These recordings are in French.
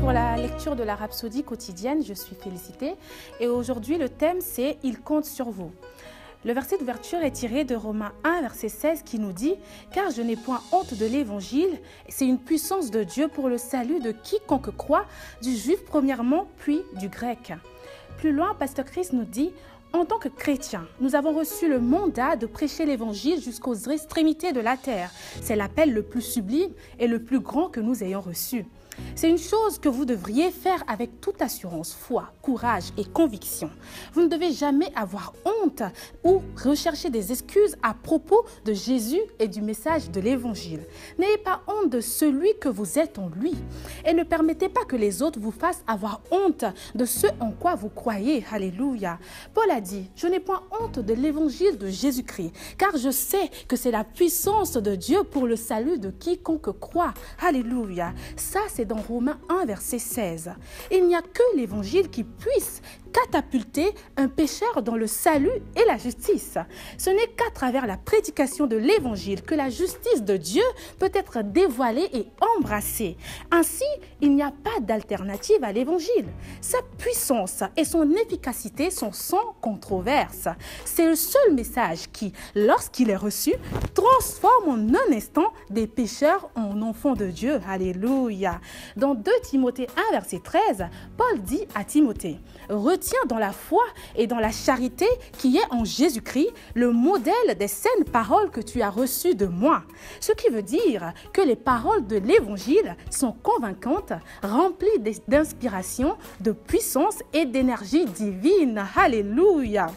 pour la lecture de la Rhapsodie quotidienne, je suis Félicité et aujourd'hui le thème c'est « Il compte sur vous ». Le verset d'ouverture est tiré de Romains 1, verset 16 qui nous dit « Car je n'ai point honte de l'évangile, c'est une puissance de Dieu pour le salut de quiconque croit, du juif premièrement, puis du grec. » Plus loin, Pasteur Chris nous dit « En tant que chrétiens, nous avons reçu le mandat de prêcher l'évangile jusqu'aux extrémités de la terre. C'est l'appel le plus sublime et le plus grand que nous ayons reçu. » C'est une chose que vous devriez faire avec toute assurance, foi, courage et conviction. Vous ne devez jamais avoir honte ou rechercher des excuses à propos de Jésus et du message de l'Évangile. N'ayez pas honte de celui que vous êtes en lui et ne permettez pas que les autres vous fassent avoir honte de ce en quoi vous croyez. Alléluia. Paul a dit « Je n'ai point honte de l'Évangile de Jésus-Christ, car je sais que c'est la puissance de Dieu pour le salut de quiconque croit. » Alléluia. Ça, c'est dans Romains 1, verset 16. Il n'y a que l'Évangile qui puisse catapulter un pécheur dans le salut et la justice. Ce n'est qu'à travers la prédication de l'Évangile que la justice de Dieu peut être dévoilée et embrassée. Ainsi, il n'y a pas d'alternative à l'Évangile. Sa puissance et son efficacité sont sans controverse. C'est le seul message qui, lorsqu'il est reçu, transforme en un instant des pécheurs en enfants de Dieu. Alléluia. Dans 2 Timothée 1, verset 13, Paul dit à Timothée « Retiens dans la foi et dans la charité qui est en Jésus-Christ le modèle des saines paroles que tu as reçues de moi. » Ce qui veut dire que les paroles de l'Évangile sont convaincantes, remplies d'inspiration, de puissance et d'énergie divine. Alléluia.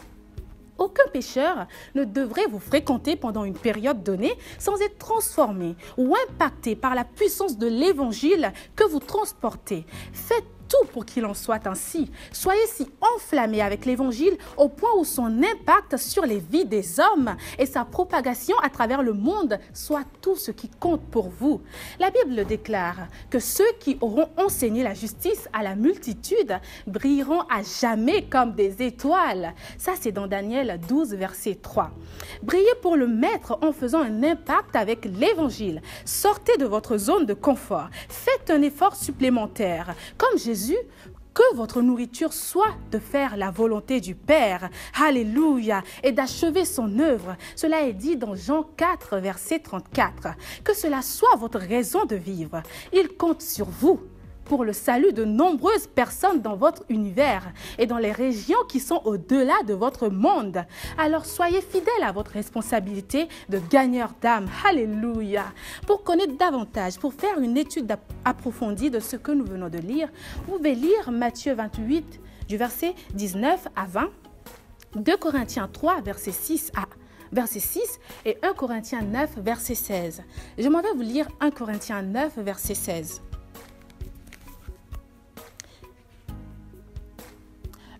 Aucun pécheur ne devrait vous fréquenter pendant une période donnée sans être transformé ou impacté par la puissance de l'Évangile que vous transportez. Faites tout pour qu'il en soit ainsi. Soyez si enflammés avec l'Évangile au point où son impact sur les vies des hommes et sa propagation à travers le monde soit tout ce qui compte pour vous. La Bible déclare que ceux qui auront enseigné la justice à la multitude brilleront à jamais comme des étoiles. Ça, c'est dans Daniel 12, verset 3. Brillez pour le Maître en faisant un impact avec l'Évangile. Sortez de votre zone de confort. Faites un effort supplémentaire. Comme Jésus, que votre nourriture soit de faire la volonté du Père. Alléluia. Et d'achever son œuvre. Cela est dit dans Jean 4, verset 34. Que cela soit votre raison de vivre. Il compte sur vous pour le salut de nombreuses personnes dans votre univers et dans les régions qui sont au-delà de votre monde. Alors soyez fidèles à votre responsabilité de gagneur d'âme. Alléluia. Pour connaître davantage, pour faire une étude approfondie de ce que nous venons de lire, vous pouvez lire Matthieu 28 du verset 19 à 20, 2 Corinthiens 3 verset 6 et 1 Corinthiens 9 verset 16. Je m'en vais vous lire 1 Corinthiens 9 verset 16.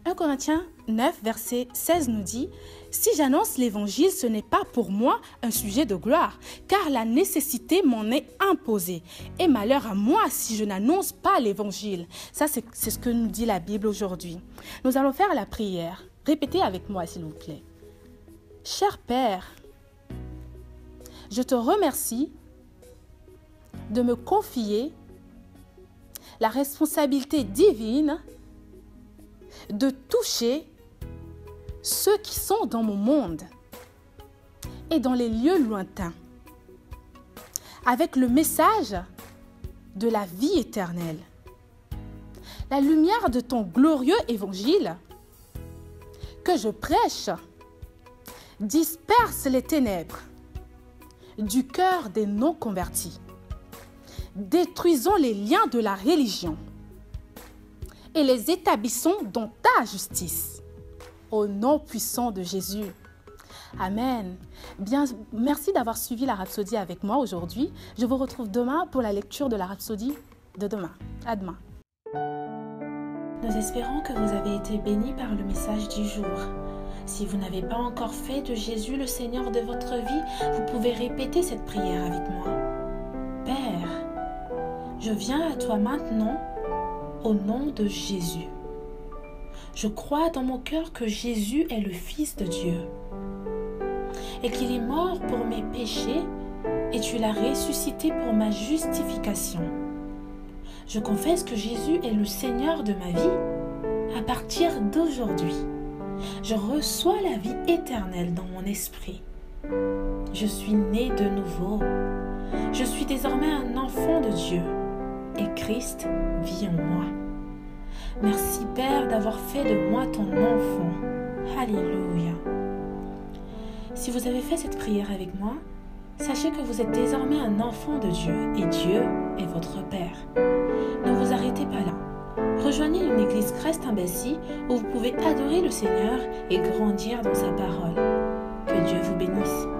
1 Corinthiens 9, verset 16 nous dit « Si j'annonce l'évangile, ce n'est pas pour moi un sujet de gloire, car la nécessité m'en est imposée. Et malheur à moi si je n'annonce pas l'évangile. » Ça, c'est ce que nous dit la Bible aujourd'hui. Nous allons faire la prière. Répétez avec moi, s'il vous plaît. Cher Père, je te remercie de me confier la responsabilité divine de toucher ceux qui sont dans mon monde et dans les lieux lointains avec le message de la vie éternelle. La lumière de ton glorieux évangile que je prêche disperse les ténèbres du cœur des non-convertis. Détruisons les liens de la religion et les établissons dans ta justice. Au nom puissant de Jésus. Amen. Bien, merci d'avoir suivi la Rhapsodie avec moi aujourd'hui. Je vous retrouve demain pour la lecture de la Rhapsodie de demain. À demain. Nous espérons que vous avez été bénis par le message du jour. Si vous n'avez pas encore fait de Jésus le Seigneur de votre vie, vous pouvez répéter cette prière avec moi. Père, je viens à toi maintenant au nom de Jésus. Je crois dans mon cœur que Jésus est le Fils de Dieu et qu'il est mort pour mes péchés et tu l'as ressuscité pour ma justification. Je confesse que Jésus est le Seigneur de ma vie. À partir d'aujourd'hui, je reçois la vie éternelle dans mon esprit. Je suis né de nouveau. Je suis désormais un enfant de Dieu et Christ vit en moi. Merci Père d'avoir fait de moi ton enfant. Alléluia. Si vous avez fait cette prière avec moi, sachez que vous êtes désormais un enfant de Dieu et Dieu est votre Père. Ne vous arrêtez pas là. Rejoignez une église Christ-Imbécie où vous pouvez adorer le Seigneur et grandir dans sa parole. Que Dieu vous bénisse.